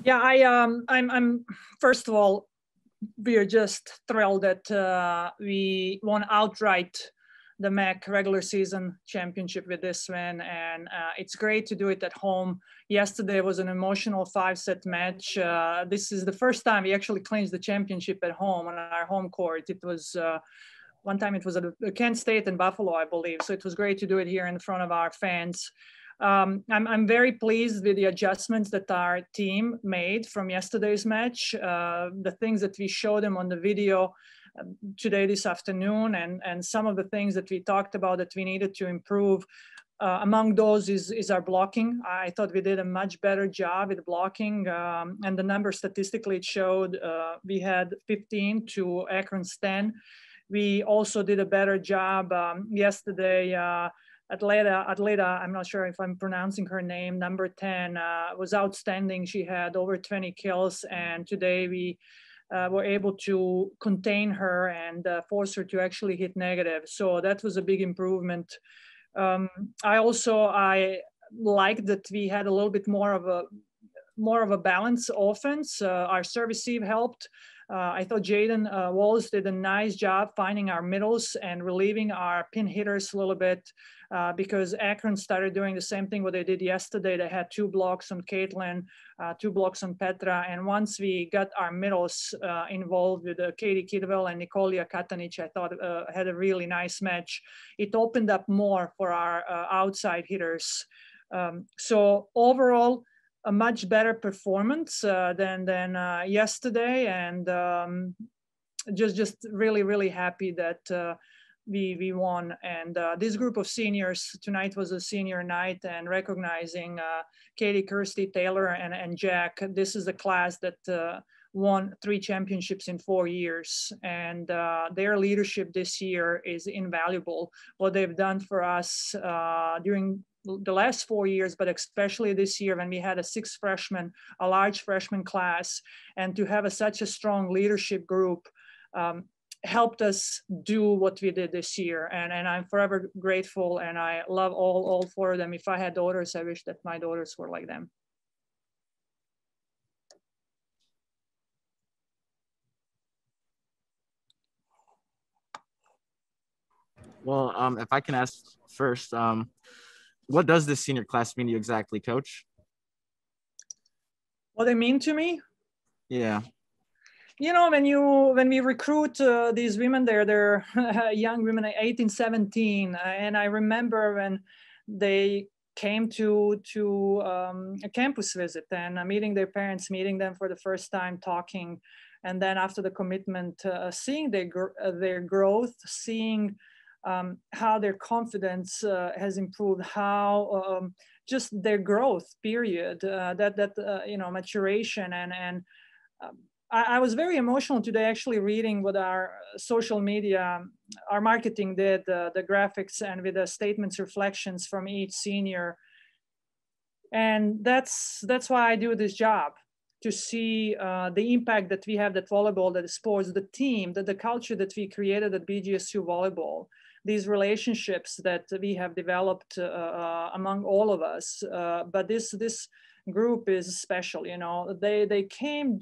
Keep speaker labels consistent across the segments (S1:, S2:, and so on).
S1: Yeah, I'm first of all, we are just thrilled that we won outright the MAC regular season championship with this win, and it's great to do it at home. Yesterday was an emotional 5-set match. This is the first time we actually clinched the championship at home on our home court. It was one time it was at Kent State and Buffalo, I believe. So it was great to do it here in front of our fans. I'm very pleased with the adjustments that our team made from yesterday's match. The things that we showed them on the video today, this afternoon, and some of the things that we talked about that we needed to improve. Among those is our blocking. I thought we did a much better job with blocking, and the number statistically it showed we had 15 to Akron's 10. We also did a better job yesterday. Atleta, I'm not sure if I'm pronouncing her name, number 10, was outstanding. She had over 20 kills, and today we were able to contain her and force her to actually hit negative. So that was a big improvement. I liked that we had a little bit more of a balanced offense. Our serve receive helped. I thought Jaden Wallace did a nice job finding our middles and relieving our pin hitters a little bit because Akron started doing the same thing what they did yesterday. They had 2 blocks on Caitlin, 2 blocks on Petra. And once we got our middles involved with Katie Kidwell and Nikolia Katanic, I thought had a really nice match. It opened up more for our outside hitters. So overall, a much better performance than yesterday, and just really happy that we won. And this group of seniors, tonight was a senior night, and recognizing Katie, Kirsty, Taylor, and Jack. This is a class that won 3 championships in 4 years, and their leadership this year is invaluable. What they've done for us during the last 4 years, but especially this year when we had a large freshman class, and to have such a strong leadership group helped us do what we did this year. And I'm forever grateful, and I love all 4 of them. If I had daughters, I wish that my daughters were like them.
S2: Well, if I can ask first, what does this senior class mean to you exactly, Coach?
S1: What they mean to me?
S2: Yeah.
S1: You know, when we recruit these women, they're young women, 18, 17, and I remember when they came to a campus visit and meeting their parents, meeting them for the first time, talking, and then after the commitment, seeing their growth, seeing how their confidence has improved, how just their growth period, maturation, and I was very emotional today actually reading what our social media, our marketing did, the graphics, and with the statements, reflections from each senior. And that's why I do this job, to see the impact that we have, that volleyball, that the sports, the team, that the culture that we created at BGSU volleyball, these relationships that we have developed among all of us. But this group is special, you know. They came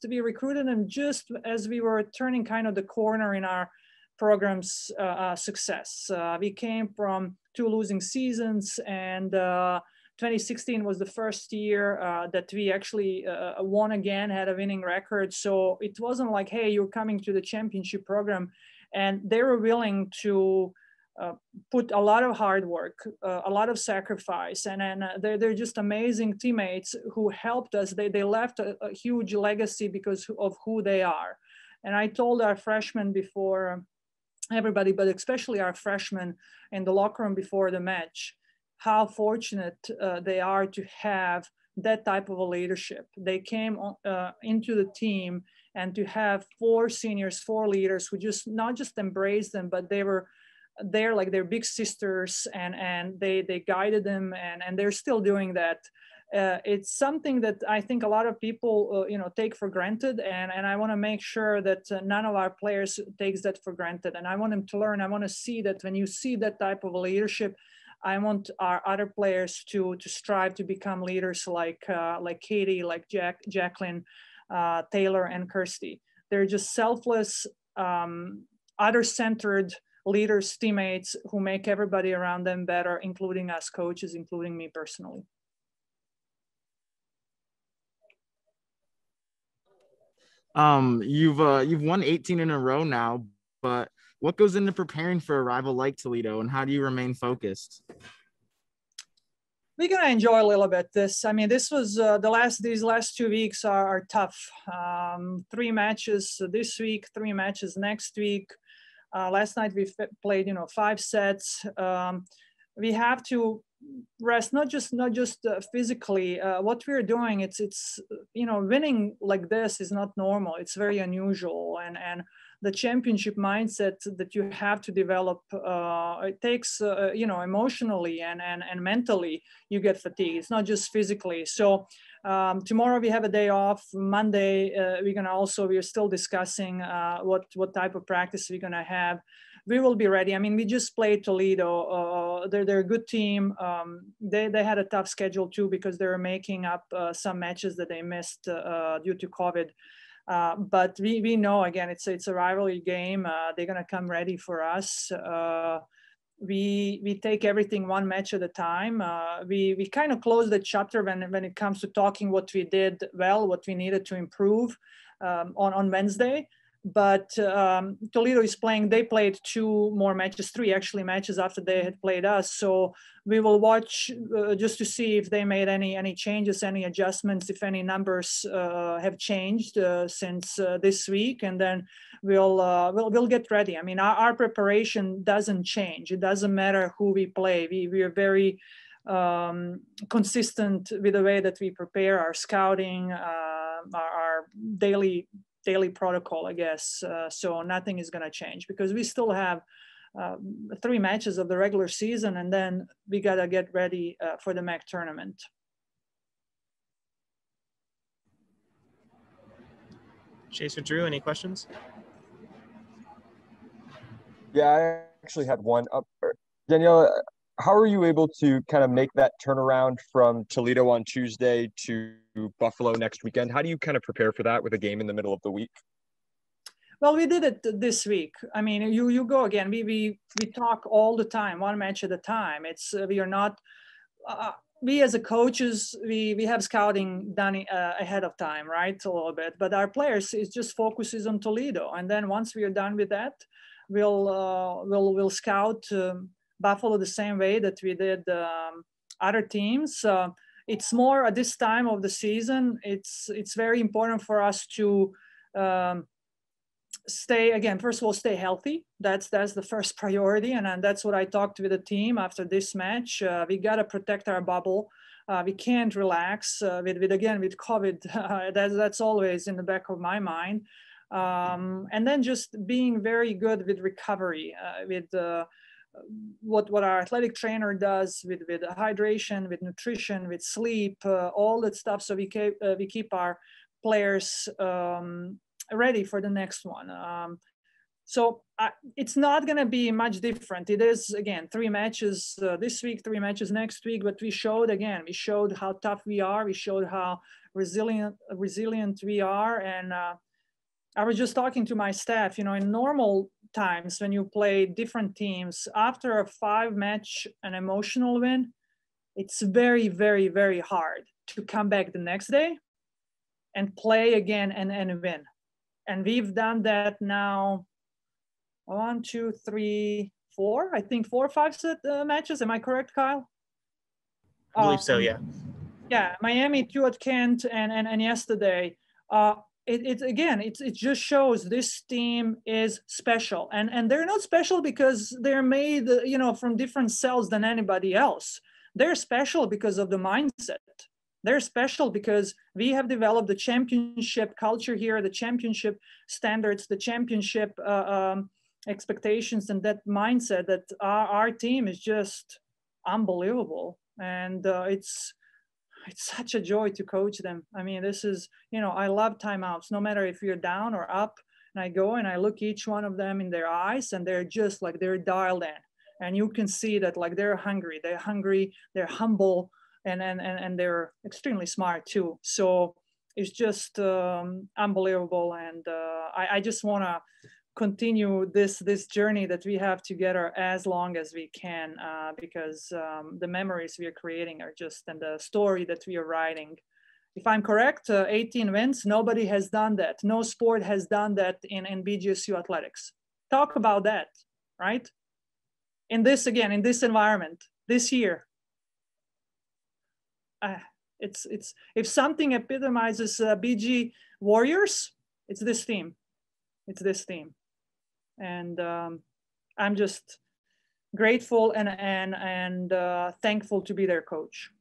S1: we recruited them just as we were turning kind of the corner in our program's success. We came from 2 losing seasons, and 2016 was the first year that we actually won again, had a winning record. So it wasn't like, hey, you're coming to the championship program. And they were willing to put a lot of hard work, a lot of sacrifice, and they're just amazing teammates who helped us. They left a huge legacy because of who they are. And I told our freshmen before everybody, but especially our freshmen in the locker room before the match, how fortunate they are to have that type of a leadership. They came into the team, and to have 4 seniors, 4 leaders who not just embraced them, but they were there like their big sisters, and they guided them, and they're still doing that. It's something that I think a lot of people take for granted, and I want to make sure that none of our players takes that for granted. And I want them to learn. I want to see that when you see that type of leadership, I want our other players to strive to become leaders like Katie, like Jacqueline, Taylor, and Kirsty. They're just selfless, other-centered leaders, teammates who make everybody around them better, including us coaches, including me personally.
S2: You've won 18 in a row now, but what goes into preparing for a rival like Toledo, and how do you remain focused?
S1: We're gonna enjoy a little bit. This was these last 2 weeks are tough. 3 matches this week, 3 matches next week. Last night we played 5 sets. We have to rest, not just physically. What we're doing, it's winning like this is not normal. It's very unusual, and the championship mindset that you have to develop, it takes emotionally and mentally you get fatigued. It's not just physically. So tomorrow we have a day off. Monday we're still discussing what type of practice we're gonna have. We will be ready. I mean, we just played Toledo. They're a good team. They had a tough schedule too because they were making up some matches that they missed due to COVID. But we know, again, it's a rivalry game. They're gonna come ready for us. We take everything one match at a time. We kind of close the chapter when it comes to talking what we did well, what we needed to improve on Wednesday. But Toledo is playing. They played 2 more matches, 3 actually matches after they had played us. So we will watch just to see if they made any changes, any adjustments, if any numbers have changed since this week, and then we'll get ready. I mean, our preparation doesn't change. It doesn't matter who we play. We are very consistent with the way that we prepare our scouting, our daily protocol, I guess. So nothing is going to change because we still have 3 matches of the regular season, and then we got to get ready for the MAC tournament.
S3: Chase or Drew, any questions?
S4: Yeah, I actually had one. Daniela, how are you able to kind of make that turnaround from Toledo on Tuesday to Buffalo next weekend? How do you kind of prepare for that with a game in the middle of the week?
S1: Well, we did it this week. I mean, you go again. We talk all the time, one match at a time. It's we are not. We as a coaches, we have scouting done ahead of time, right? A little bit, but our players is just focuses on Toledo, and then once we are done with that, we'll scout Buffalo the same way that we did other teams. It's more at this time of the season. It's very important for us to first of all, stay healthy. That's the first priority, and that's what I talked with the team after this match. We gotta protect our bubble. We can't relax with COVID. That's always in the back of my mind. And then just being very good with recovery, with what our athletic trainer does with hydration, with nutrition, with sleep, all that stuff. So we keep our players ready for the next one. So it's not going to be much different. It is, again, 3 matches this week, 3 matches next week, but we showed how tough we are. We showed how resilient we are. And I was just talking to my staff, in normal times when you play different teams, after a 5-match, an emotional win, it's very, very, very hard to come back the next day and play again and win. And we've done that now 1, 2, 3, 4. I think 4 or 5 matches. Am I correct, Kyle?
S3: I believe so, yeah.
S1: Yeah, Miami, 2 at Kent, and yesterday. It just shows this team is special. And they're not special because they're made, from different cells than anybody else. They're special because of the mindset. They're special because we have developed the championship culture here, the championship standards, the championship expectations, and that mindset that our team is just unbelievable. And it's such a joy to coach them. I mean, this is, I love timeouts, no matter if you're down or up. And I go and I look each one of them in their eyes, and they're just like, they're dialed in. and you can see that like they're hungry, they're humble, and they're extremely smart too. So it's just unbelievable, and I just want to continue this journey that we have together as long as we can, because the memories we are creating are just, and the story that we are writing. If I'm correct, 18 wins, nobody has done that. No sport has done that in BGSU athletics. Talk about that, right? In this, again, in this environment, this year. It's if something epitomizes BG Warriors, it's this team. It's this team. And I'm just grateful and thankful to be their coach.